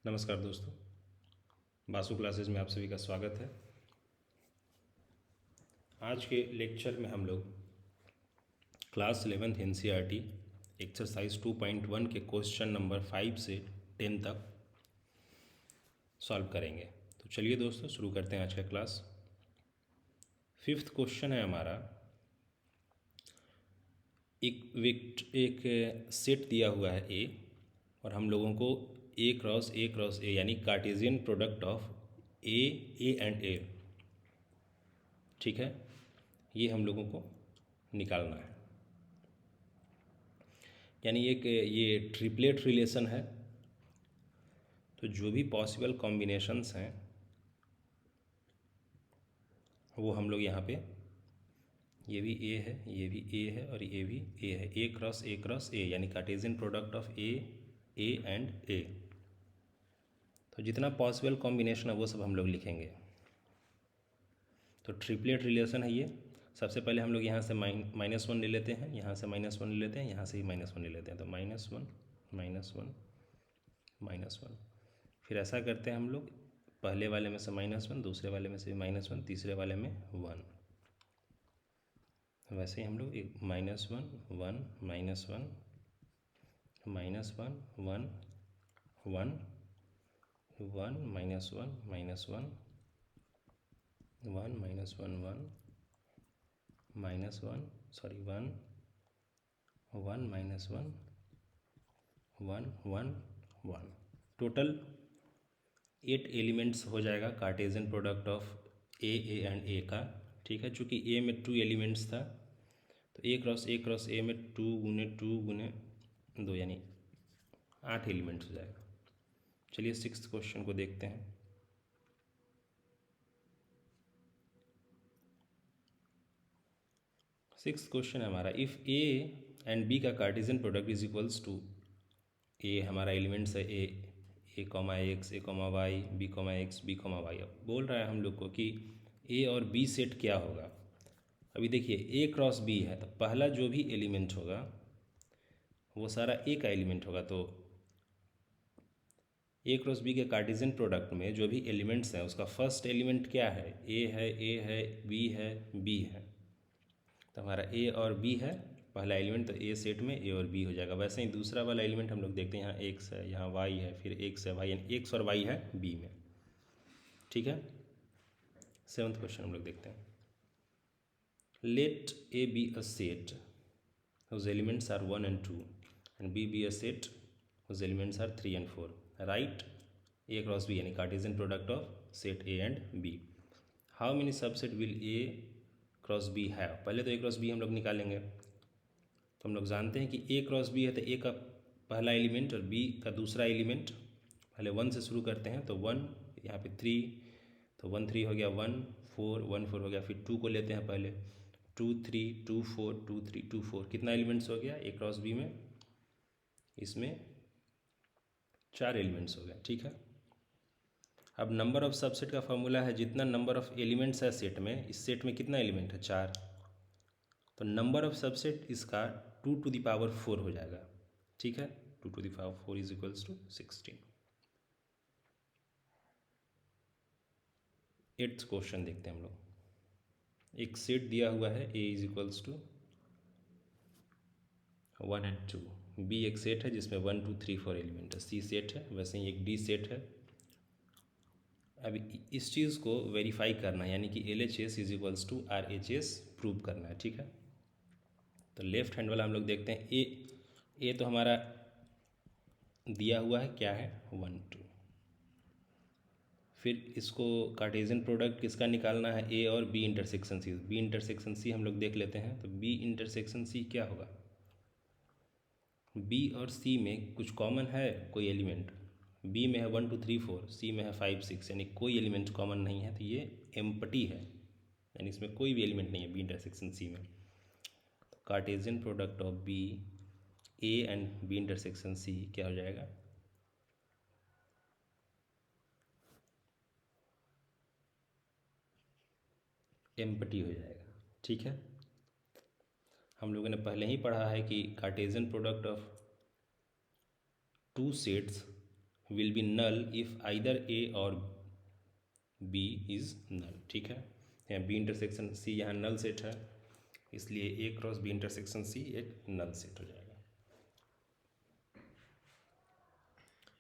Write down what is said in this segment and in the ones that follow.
नमस्कार दोस्तों, बासु क्लासेस में आप सभी का स्वागत है। आज के लेक्चर में हम लोग क्लास 11th एनसीईआरटी एक्सरसाइज 2.1 के क्वेश्चन नंबर 5 से 10 तक सॉल्व करेंगे। तो चलिए दोस्तों शुरू करते हैं आज का क्लास। 5th क्वेश्चन है हमारा, एक सेट दिया हुआ है ए और हम लोगों को ए क्रॉस ए यानी Cartesian product of A and A, ठीक है, ये हम लोगों को निकालना है। यानी एक ये ट्रिपलेट रिलेशन है, तो जो भी पॉसिबल कॉम्बिनेशंस हैं वो हम लोग यहाँ पे, ये भी ए है, ये भी ए है और ये भी ए है, ए क्रॉस ए यानी Cartesian product of A and A. तो जितना पॉसिबल कॉम्बिनेशन है वो सब हम लोग लिखेंगे। तो ट्रिपलेट रिलेशन है ये। सबसे पहले हम लोग यहाँ से -1 ले लेते हैं, यहाँ से -1 ले लेते हैं, यहाँ से ही -1 ले लेते हैं। तो -1 फिर ऐसा करते हैं हम लोग, पहले वाले में से -1, दूसरे वाले में से -1, तीसरे वाले में 1। वैसे ही हम लोग एक -1 1 -1 -1 1 1 1 -1 1 1 -1 सॉरी 1 1 -1 1 1 1। टोटल 8 एलिमेंट्स हो जाएगा Cartesian product of A and A का, ठीक है। चूँकि ए में 2 एलिमेंट्स था तो ए क्रॉस ए में 2 गुने 2 यानी 8 एलिमेंट्स हो जाएगा। चलिए 6th क्वेश्चन को देखते हैं। सिक्स्थ क्वेश्चन है हमारा, इफ़ ए एंड बी का Cartesian product is equals to, A हमारा एलिमेंट्स है A comma X, A comma Y, B comma X, B comma Y. अब बोल रहा है हम लोग को कि ए और बी सेट क्या होगा। अभी देखिए ए क्रॉस बी है तो पहला जो भी एलिमेंट होगा वो सारा ए का एलिमेंट होगा। तो ए क्रॉस बी के कार्टेशियन प्रोडक्ट में जो भी एलिमेंट्स हैं उसका फर्स्ट एलिमेंट क्या है, ए है, बी है, बी है। तो हमारा ए और बी है पहला एलिमेंट, तो ए सेट में ए और बी हो जाएगा। वैसे ही दूसरा वाला एलिमेंट हम लोग देखते हैं, यहाँ एक्स है, यहाँ वाई है, फिर एक्स है वाई, यानी एक्स और वाई है बी में, ठीक है। 7th क्वेश्चन हम लोग देखते हैं। Let A be a set whose elements are 1 and 2 and B be a set whose elements are 3 and 4. Write A cross B यानी Cartesian product of set A and B. How many subset will A cross B have? पहले तो A cross B हम लोग निकालेंगे। तो हम लोग जानते हैं कि A क्रॉस B है तो A का पहला एलिमेंट और B का दूसरा एलिमेंट, पहले 1 से शुरू करते हैं। तो 1 यहाँ पे 3, तो 1 3 हो गया, 1 4 1 4 हो गया। फिर 2 को लेते हैं पहले, 2 3 2 4 2 3 2 4, कितना एलिमेंट्स हो गया ए क्रॉस बी में, इसमें 4 एलिमेंट्स हो गए, ठीक है। अब नंबर ऑफ सबसेट का फॉर्मूला है जितना नंबर ऑफ एलिमेंट्स है सेट में, इस सेट में कितना एलिमेंट है 4, तो नंबर ऑफ सबसेट इसका 2 to the power 4 हो जाएगा, ठीक है। 2 to the power 4 is equals to 16। 8th question देखते हैं हम लोग। एक सेट दिया हुआ है A is equals to 1 and 2, B एक सेट है जिसमें 1 2 3 4 एलिमेंट है, सी सेट है, वैसे ही एक डी सेट है। अब इस चीज़ को वेरीफाई करना है, यानी कि LHS is equals to RHS prove करना है, ठीक है। तो लेफ्ट हैंड वाला हम लोग देखते हैं, ए तो हमारा दिया हुआ है क्या है 1 2। फिर इसको कार्टेशियन प्रोडक्ट किसका निकालना है, ए और B intersection C. B intersection C हम लोग देख लेते हैं। तो बी इंटरसेक्शन सी क्या होगा, बी और सी में कुछ कॉमन है, कोई एलिमेंट। बी में है 1 2 3 4, सी में है 5 6, यानी कोई एलिमेंट कॉमन नहीं है, तो ये एम्प्टी है, यानी इसमें कोई भी एलिमेंट नहीं है बी इंटरसेक्शन सी में। तो Cartesian product of B A and B intersection C क्या हो जाएगा, एम्प्टी हो जाएगा, ठीक है। हम लोगों ने पहले ही पढ़ा है कि Cartesian product of 2 sets will be null if either A और बी इज़ नल। ठीक है, यहाँ बी इंटरसेक्शन सी यहाँ नल सेट है, इसलिए ए क्रॉस बी इंटरसेक्शन सी एक नल सेट हो जाएगा।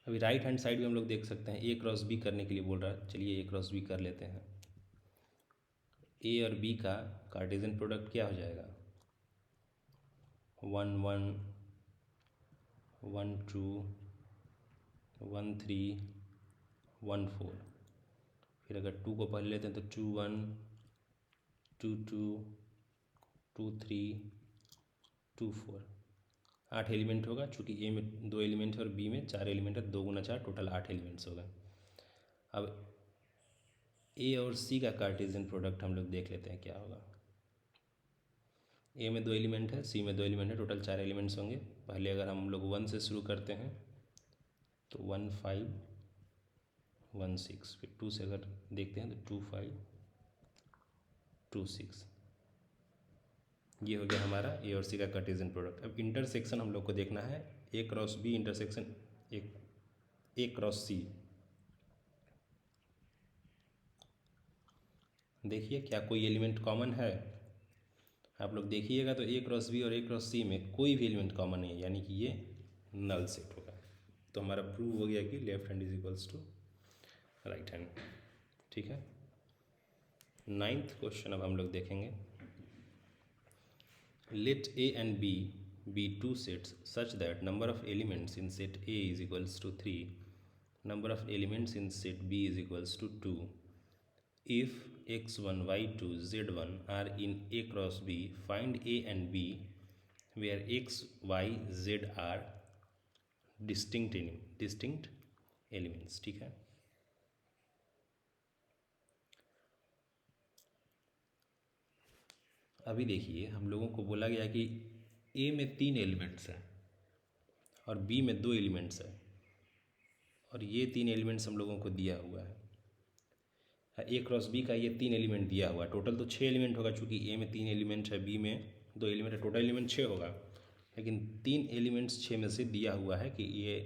अभी राइट हैंड साइड में हम लोग देख सकते हैं ए क्रॉस बी करने के लिए बोल रहा है, चलिए ए क्रॉस बी कर लेते हैं। ए और बी का कार्टेशियन प्रोडक्ट क्या हो जाएगा, 1 1 1 2 1 3 1 4। फिर अगर 2 को पहले लेते हैं तो 2 1 2 2 2 3 2 4, 8 एलिमेंट होगा। चूँकि ए में 2 एलिमेंट है और बी में 4 एलिमेंट है, 2 गुना 4 टोटल 8 एलिमेंट्स होगा। अब ए और सी का कार्टेशियन प्रोडक्ट हम लोग देख लेते हैं क्या होगा। ए में 2 एलिमेंट है, सी में 2 एलिमेंट है, टोटल 4 एलिमेंट्स होंगे। पहले अगर हम लोग 1 से शुरू करते हैं तो 1 5 1 6, फिर 2 से अगर देखते हैं तो 2 5 2 6। ये हो गया हमारा ए और सी का कार्टेशियन प्रोडक्ट। अब इंटरसेक्शन हम लोग को देखना है, A cross B intersection A cross C. देखिए क्या कोई एलिमेंट कॉमन है, आप लोग देखिएगा तो ए क्रॉस बी और ए क्रॉस सी में कोई भी एलिमेंट कॉमन नहीं है, यानी कि ये नल सेट होगा। तो हमारा प्रूव हो गया कि left hand is equals to right hand. ठीक है, 9th क्वेश्चन अब हम लोग देखेंगे। Let A and B be two sets such that number of elements in set A is equals to 3, number of elements in set B is equals to 2. If x1, y2, z1 are in A cross B, find A and B where x, y, z are distinct elements। ठीक है, अभी देखिए हम लोगों को बोला गया कि ए में 3 एलिमेंट्स हैं और बी में 2 एलिमेंट्स हैं, और ये 3 एलिमेंट्स हम लोगों को दिया हुआ है। ए क्रॉस बी का ये 3 एलिमेंट दिया हुआ है, टोटल तो 6 एलिमेंट होगा। चूँकि ए में 3 एलिमेंट है, बी में 2 एलिमेंट है, टोटल एलिमेंट 6 होगा। लेकिन 3 एलिमेंट्स 6 में से दिया हुआ है कि ये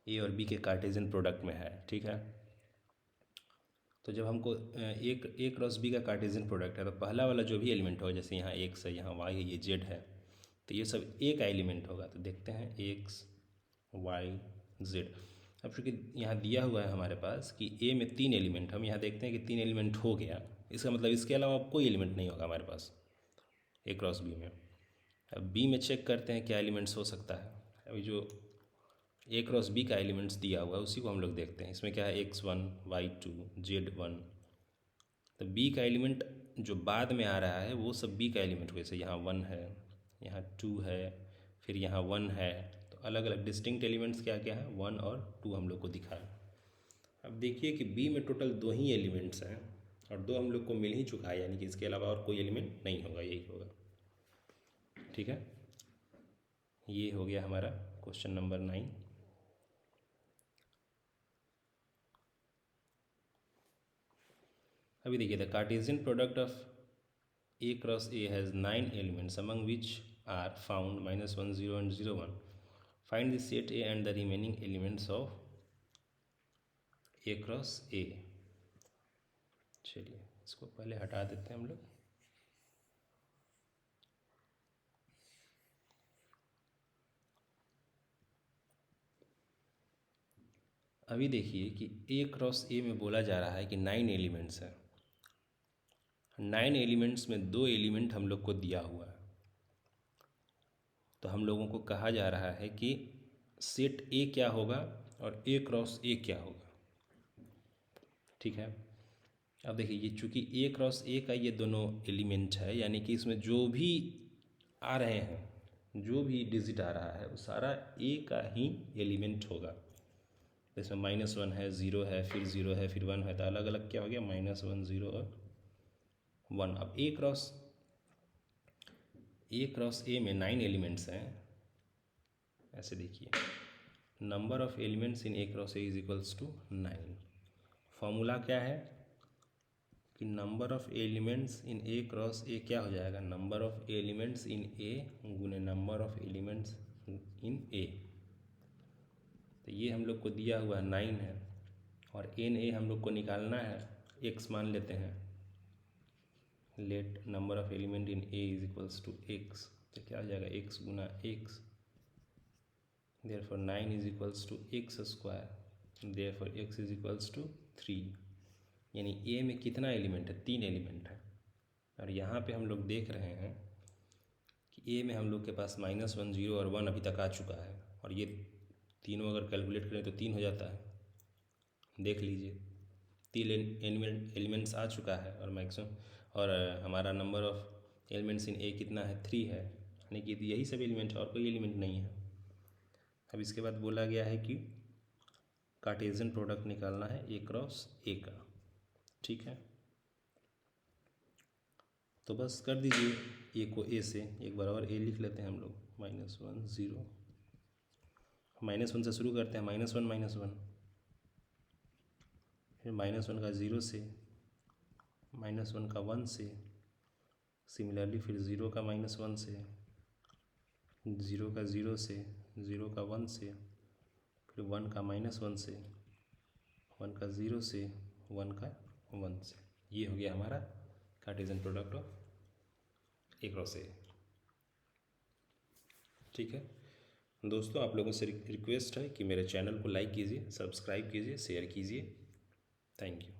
ए और बी के कार्टेशियन प्रोडक्ट में है। ठीक है, तो जब हमको एक ए क्रॉस बी का कार्टेशियन प्रोडक्ट है तो पहला वाला जो भी एलिमेंट होगा, जैसे यहाँ एक्स है, यहाँ वाई है, ये जेड है, तो ये सब ए का एलिमेंट होगा। तो देखते हैं एक्स वाई जेड। अब चूँकि यहाँ दिया हुआ है हमारे पास कि ए में 3 एलिमेंट, हम यहाँ देखते हैं कि 3 एलिमेंट हो गया, इसका मतलब इसके अलावा कोई एलिमेंट नहीं होगा हमारे पास ए क्रॉस बी में। अब बी में चेक करते हैं क्या एलिमेंट्स हो सकता है। अभी जो ए क्रॉस बी का एलिमेंट्स दिया हुआ है उसी को हम लोग देखते हैं। इसमें क्या है, x1 y2 z1। तो बी का एलिमेंट जो बाद में आ रहा है वो सब बी का एलिमेंट, वैसे यहाँ 1 है, यहाँ 2 है, फिर यहाँ 1 है। तो अलग अलग डिस्टिंक्ट एलिमेंट्स क्या क्या है, 1 और 2 हम लोग को दिखा है। अब देखिए कि बी में टोटल 2 ही एलिमेंट्स हैं और 2 हम लोग को मिल ही चुका है, यानी कि इसके अलावा और कोई एलिमेंट नहीं होगा, यही होगा। ठीक है, ये हो गया हमारा क्वेश्चन नंबर 9। अभी देखिए, the Cartesian product of A cross A has 9 elements among which are found -1 0 and 0 1। Find the set A and the remaining elements of A cross A. चलिए इसको पहले हटा देते हैं हम लोग। अभी देखिए कि ए क्रॉस ए में बोला जा रहा है कि 9 एलिमेंट्स हैं। 9 एलिमेंट्स में 2 एलिमेंट हम लोग को दिया हुआ है, तो हम लोगों को कहा जा रहा है कि सेट ए क्या होगा और ए क्रॉस ए क्या होगा। ठीक है, अब देखिए ये चूँकि ए क्रॉस ए का ये दोनों एलिमेंट है, यानी कि इसमें जो भी आ रहे हैं, जो भी डिजिट आ रहा है वो सारा ए का ही एलिमेंट होगा। इसमें -1 है, 0 है, फिर 0 है, फिर 1 है, तो अलग अलग क्या हो गया, -1 0 और 1। अब ए क्रॉस ए में 9 एलिमेंट्स हैं। ऐसे देखिए, number of elements in A cross A is equals to 9। Formula क्या है कि number of elements in A cross A क्या हो जाएगा, number of elements in A गुने number of elements in A. तो तो ये हम लोग को दिया हुआ 9 है और एन ए हम लोग को निकालना है, एक्स मान लेते हैं। Let number of element in A is equals to x, तो क्या हो जाएगा एक्स गुना x, therefore 9 is equals to x square, therefore x is equals to 3। यानी ए में कितना एलिमेंट है, 3 एलिमेंट है। और यहाँ पे हम लोग देख रहे हैं कि ए में हम लोग के पास -1 0 और 1 अभी तक आ चुका है, और ये तीनों अगर कैलकुलेट करें तो 3 हो जाता है। देख लीजिए 3 एलिमेंट्स आ चुका है और मैक्सिमम, और हमारा नंबर ऑफ एलिमेंट्स इन ए कितना है, 3 है, यानी कि यही सब एलिमेंट है और कोई एलिमेंट नहीं है। अब इसके बाद बोला गया है कि कार्टेशियन प्रोडक्ट निकालना है ए क्रॉस ए का। ठीक है, तो बस कर दीजिए ए को ए से, एक बार और ए लिख लेते हैं हम लोग, -1 0, -1 से शुरू करते हैं, -1 -1, फिर -1 का 0 से, -1 का 1 से, सिमिलरली फिर 0 का -1 से, 0 का 0 से, 0 का 1 से, फिर 1 का -1 से, 1 का 0 से, 1 का 1 से। ये हो गया हमारा Cartesian product of A cross ए। ठीक है दोस्तों, आप लोगों से रिक्वेस्ट है कि मेरे चैनल को लाइक कीजिए, सब्सक्राइब कीजिए, शेयर कीजिए। Thank you.